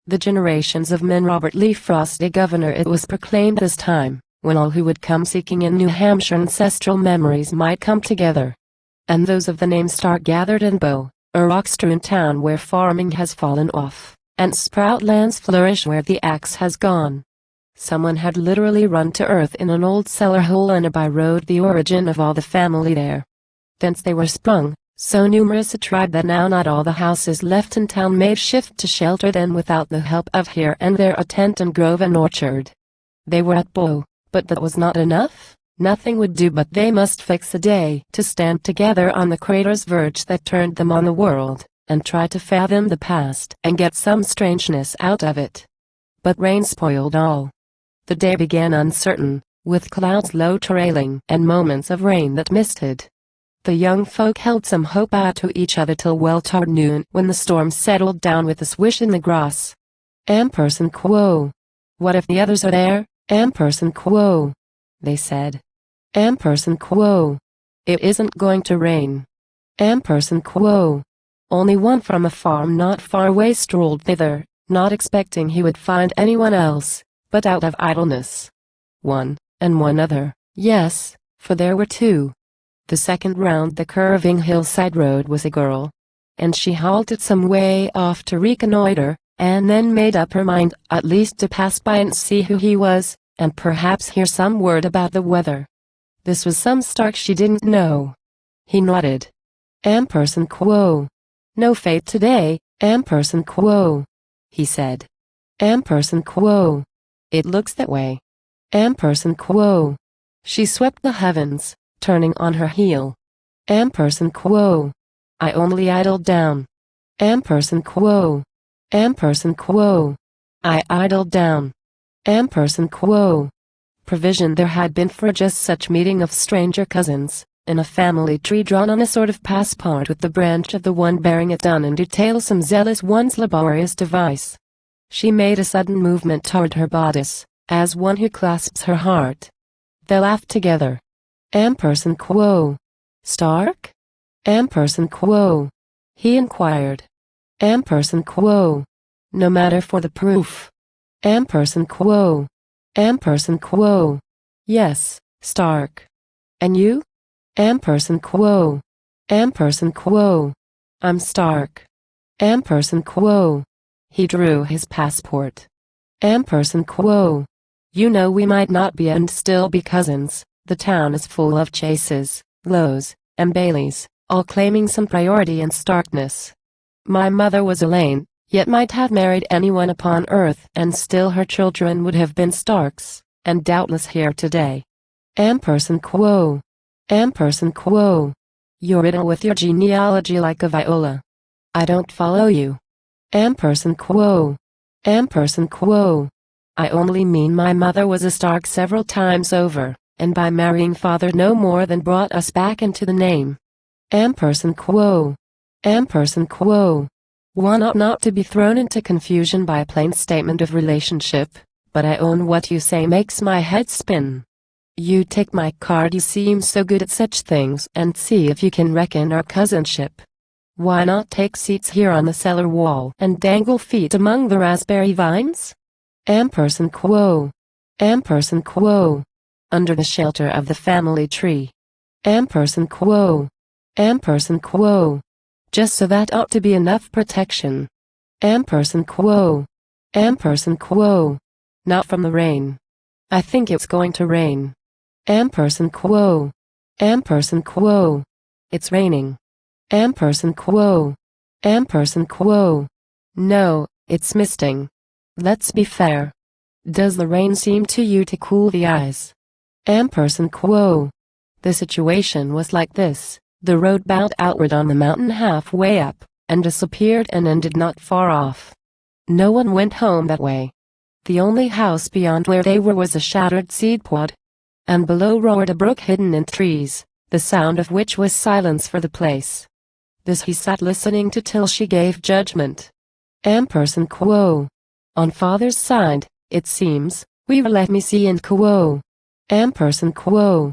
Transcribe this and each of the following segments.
the generations of men. Robert Lee Frost, a governor. It was proclaimed this time, when all who would come seeking in New Hampshire ancestral memories might come together. And those of the name Stark gathered in Bow, a rock-strewn town where farming has fallen off, and sprout lands flourish where the axe has gone. Someone had literally run to earth in an old cellar hole on a by road, the origin of all the family there. Thence they were sprung, so numerous a tribe that now not all the houses left in town made shift to shelter them without the help of here and there a tent and grove and orchard. They were at Bow, but that was not enough. Nothing would do but they must fix a day to stand together on the crater's verge that turned them on the world, and try to fathom the past and get some strangeness out of it. But rain spoiled all. The day began uncertain, with clouds low trailing and moments of rain that misted. The young folk held some hope out to each other till well toward noon, when the storm settled down with a swish in the grass. Quo. What if the others are there? Quo. They said. Quo. It isn't going to rain. Quo. Only one from a farm not far away strolled thither, not expecting he would find anyone else, but out of idleness. One, and one other, yes, for there were two. The second round the curving hillside road was a girl. And she halted some way off to reconnoiter, and then made up her mind at least to pass by and see who he was, and perhaps hear some word about the weather. This was some Stark she didn't know. He nodded. Quo. No fate today, quo. He said. Quo. It looks that way. Quo. She swept the heavens, turning on her heel. Quo. I only idled down. Quo. Quo. I idled down. Quo. Provision there had been for just such meeting of stranger cousins, in a family tree drawn on a sort of passport with the branch of the one bearing it on in detail some zealous one's laborious device. She made a sudden movement toward her bodice, as one who clasps her heart. They laughed together. Quo. Stark? Quo. He inquired. Quo. No matter for the proof. Quo. Quo. Yes, Stark. And you? Quo. Quo. I'm Stark. Quo. He drew his passport. Quo. You know we might not be and still be cousins. The town is full of Chases, Lows, and Baileys, all claiming some priority in Starkness. My mother was Elaine, yet might have married anyone upon earth and still her children would have been Starks, and doubtless here today. Quo. Quo. You're riddled with your genealogy like a viola. I don't follow you. Quo. Quo. I only mean my mother was a Stark several times over, and by marrying father no more than brought us back into the name. Quo. Quo. One ought not to be thrown into confusion by a plain statement of relationship, but I own what you say makes my head spin. You take my card, you seem so good at such things, and see if you can reckon our cousinship. Why not take seats here on the cellar wall and dangle feet among the raspberry vines? Quo. Quo. Under the shelter of the family tree. Quo. Quo. Just so that ought to be enough protection. Quo. Quo. Not from the rain. I think it's going to rain. Quo. Quo. It's raining. Quo. Quo. No, it's misting. Let's be fair. Does the rain seem to you to cool the eyes? Quo. The situation was like this. The road bowed outward on the mountain halfway up, and disappeared and ended not far off. No one went home that way. The only house beyond where they were was a shattered seed pod. And below roared a brook hidden in trees, the sound of which was silence for the place. This he sat listening to till she gave judgment. Quo. On father's side, it seems, we were let me see and quo. Quo.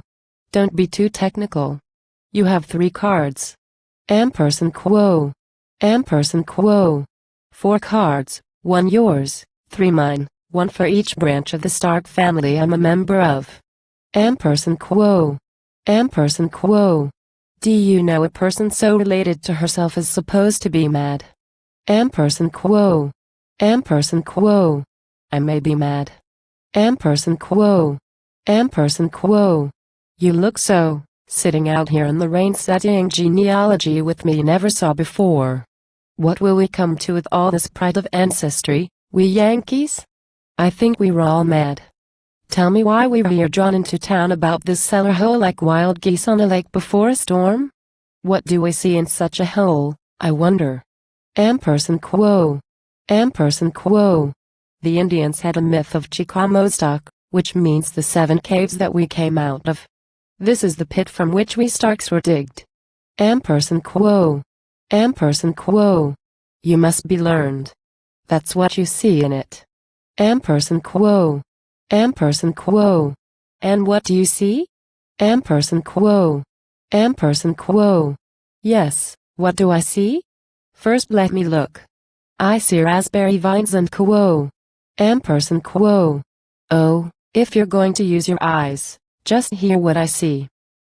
Don't be too technical. You have 3 cards. Quo. Quo. 4 cards, 1 yours, 3 mine, 1 for each branch of the Stark family I'm a member of. Ampersand quo. Ampersand quo. Do you know a person so related to herself is supposed to be mad? Ampersand quo. Ampersand quo. I may be mad. Ampersand quo. Ampersand quo. You look so, sitting out here in the rain studying genealogy with me never saw before. What will we come to with all this pride of ancestry, we Yankees? I think we were all mad. Tell me why we were here drawn into town about this cellar hole like wild geese on a lake before a storm? What do we see in such a hole, I wonder? Ampersand quo. Ampersand quo. The Indians had a myth of Chicamostock, which means the 7 caves that we came out of. This is the pit from which we Starks were digged. Ampersand quo. Ampersand quo. You must be learned. That's what you see in it. Ampersand quo. Ampersand quo. And what do you see? Ampersand quo. Ampersand quo. Yes, what do I see? First let me look. I see raspberry vines and quo. Ampersand quo. Oh, if you're going to use your eyes, just hear what I see.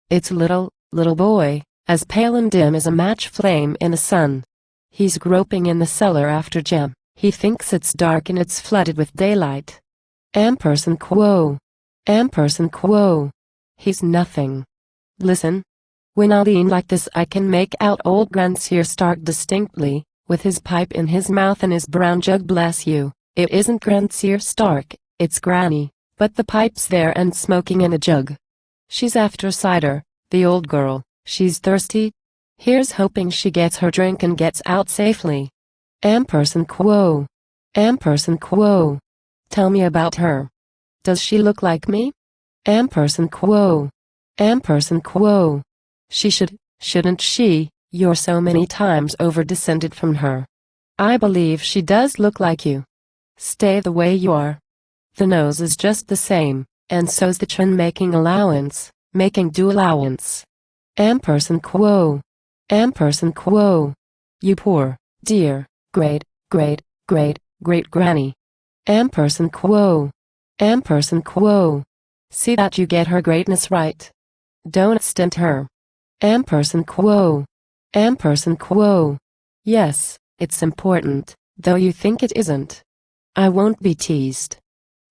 It's a little boy, as pale and dim as a match flame in the sun. He's groping in the cellar after gem. He thinks it's dark and it's flooded with daylight. Ampersand quo. Ampersand quo. He's nothing. Listen. When I lean like this I can make out old Grandsire Stark distinctly, with his pipe in his mouth and his brown jug. Bless you, it isn't Grandsire Stark, it's Granny, but the pipe's there and smoking in a jug. She's after cider, the old girl, she's thirsty. Here's hoping she gets her drink and gets out safely. Ampersand quo. Ampersand quo. Tell me about her. Does she look like me? Ampersand quo. Ampersand quo. She shouldn't she? You're so many times over descended from her. I believe she does look like you. Stay the way you are. The nose is just the same, and so's the chin, making due allowance. Ampersand quo. Ampersand quo. You poor, dear, great granny. Ampersand quo. Ampersand quo. See that you get her greatness right. Don't stint her. Ampersand quo. Ampersand quo. Yes, it's important, though you think it isn't. I won't be teased.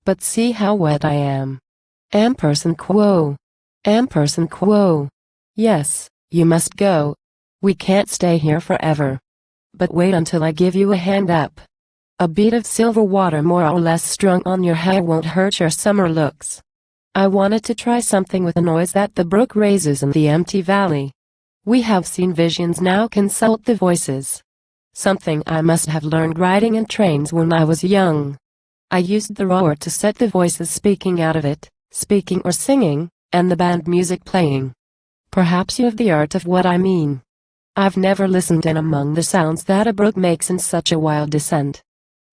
But see how wet I am. Ampersand quo. Ampersand quo. Yes, you must go. We can't stay here forever. But wait until I give you a hand up. A bead of silver water more or less strung on your hair won't hurt your summer looks. I wanted to try something with the noise that the brook raises in the empty valley. We have seen visions, now consult the voices. Something I must have learned riding in trains when I was young. I used the roar to set the voices speaking out of it, speaking or singing, and the band music playing. Perhaps you have the art of what I mean. I've never listened in among the sounds that a brook makes in such a wild descent.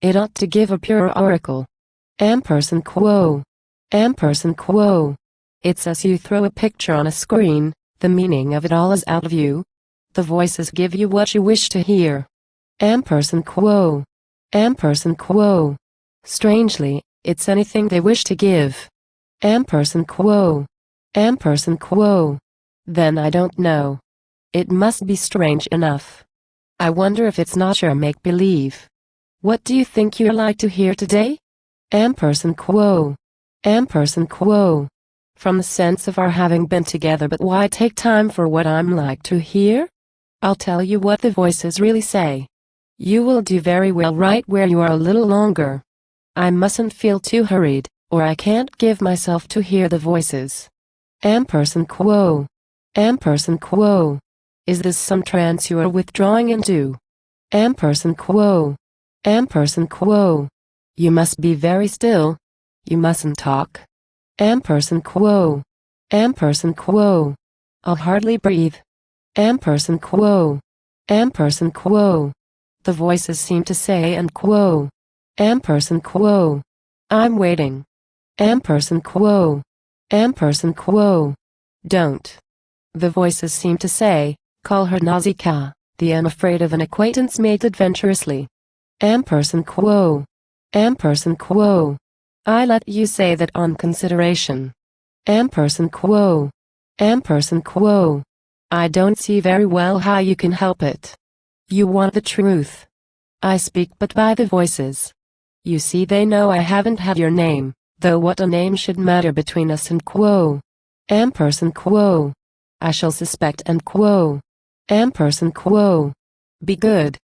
It ought to give a pure oracle. Ampersand quo. Ampersand quo. It's as you throw a picture on a screen, the meaning of it all is out of you. The voices give you what you wish to hear. Ampersand quo. Ampersand quo. Strangely, it's anything they wish to give. Ampersand quo. Ampersand quo. Then I don't know. It must be strange enough. I wonder if it's not your make-believe. What do you think you're like to hear today? Ampersand quo. Ampersand quo. From the sense of our having been together, but why take time for what I'm like to hear? I'll tell you what the voices really say. You will do very well right where you are a little longer. I mustn't feel too hurried, or I can't give myself to hear the voices. Ampersand quo. Ampersand quo. Is this some trance you are withdrawing into? Ampersand quo. Ampersand quo. You must be very still. You mustn't talk. Ampersand quo. Ampersand quo. I'll hardly breathe. Ampersand quo. Ampersand quo. The voices seem to say and quo. Ampersand quo. I'm waiting. Ampersand quo. Ampersand quo. Don't. The voices seem to say, call her Nausicaa, the unafraid of an acquaintance made adventurously. Ampersand quo. Ampersand quo. I let you say that on consideration. Ampersand quo. Ampersand quo. I don't see very well how you can help it. You want the truth. I speak but by the voices. You see, they know I haven't had your name, though what a name should matter between us and quo. Ampersand quo. I shall suspect and quo. Ampersand quo. Be good.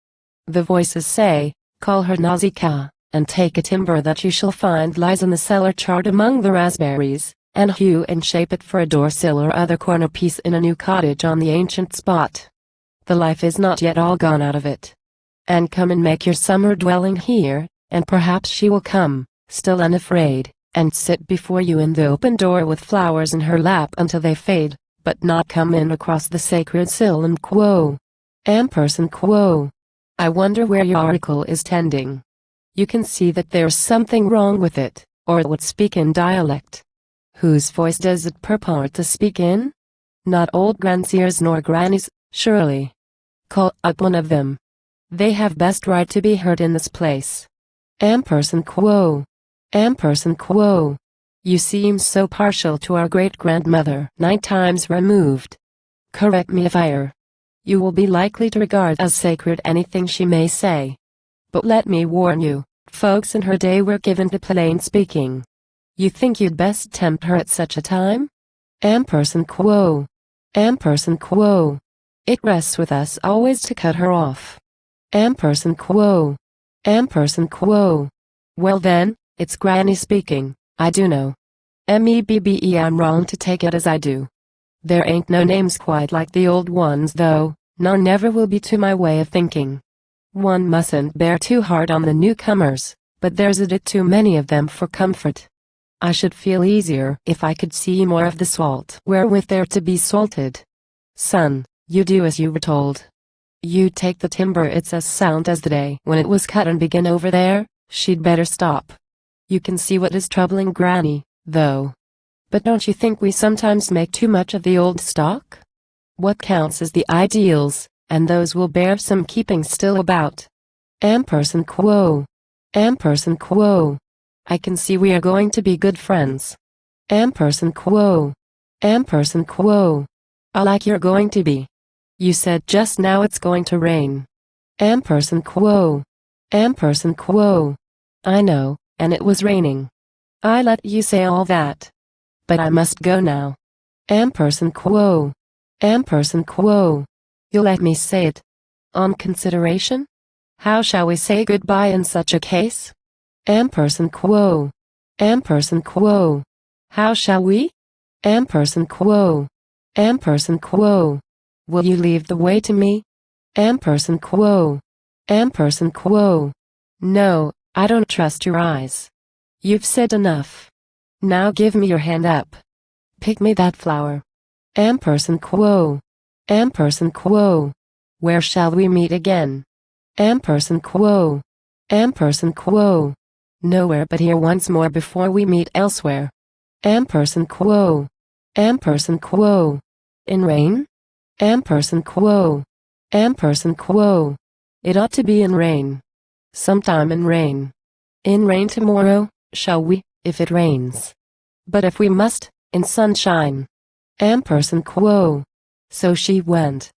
The voices say, call her Nausicaa, and take a timber that you shall find lies in the cellar charred among the raspberries, and hew and shape it for a door sill or other corner piece in a new cottage on the ancient spot. The life is not yet all gone out of it. And come and make your summer dwelling here, and perhaps she will come, still unafraid, and sit before you in the open door with flowers in her lap until they fade, but not come in across the sacred sill and quo. Ampersand quo. I wonder where your article is tending. You can see that there's something wrong with it, or it would speak in dialect. Whose voice does it purport to speak in? Not old grandsires nor grannies, surely. Call up one of them. They have best right to be heard in this place. Ampersand quo. Ampersand quo. You seem so partial to our great-grandmother 9 times removed. Correct me if I err. You will be likely to regard as sacred anything she may say. But let me warn you, folks in her day were given to plain speaking. You think you'd best tempt her at such a time? Ampersand quo. Ampersand quo. It rests with us always to cut her off. Ampersand quo. Ampersand quo. Well then, it's Granny speaking, I do know. Mebbe I'm wrong to take it as I do. There ain't no names quite like the old ones though, nor never will be to my way of thinking. One mustn't bear too hard on the newcomers, but there's a bit too many of them for comfort. I should feel easier if I could see more of the salt wherewith they're to be salted. Son, you do as you were told. You take the timber, it's as sound as the day when it was cut, and begin over there. She'd better stop. You can see what is troubling Granny, though. But don't you think we sometimes make too much of the old stock? What counts is the ideals, and those will bear some keeping still about. Ampersand quo. Ampersand quo. I can see we are going to be good friends. Ampersand quo. Ampersand quo. I like you're going to be. You said just now it's going to rain. Ampersand quo. Ampersand quo. I know, and it was raining. I let you say all that. But I must go now. Ampersand quo. Ampersand quo. You'll let me say it? On consideration? How shall we say goodbye in such a case? Ampersand quo. Ampersand quo. How shall we? Ampersand quo. Ampersand quo. Will you leave the way to me? Ampersand quo. Ampersand quo. No, I don't trust your eyes. You've said enough. Now give me your hand up. Pick me that flower. Ampersand quo. Ampersand quo. Where shall we meet again? Ampersand quo. Ampersand quo. Nowhere but here once more before we meet elsewhere. Ampersand quo. Ampersand quo. In rain? Ampersand quo. Ampersand quo. It ought to be in rain. Sometime in rain. In rain tomorrow, shall we, if it rains? But if we must, in sunshine. Ampersand quo. So she went.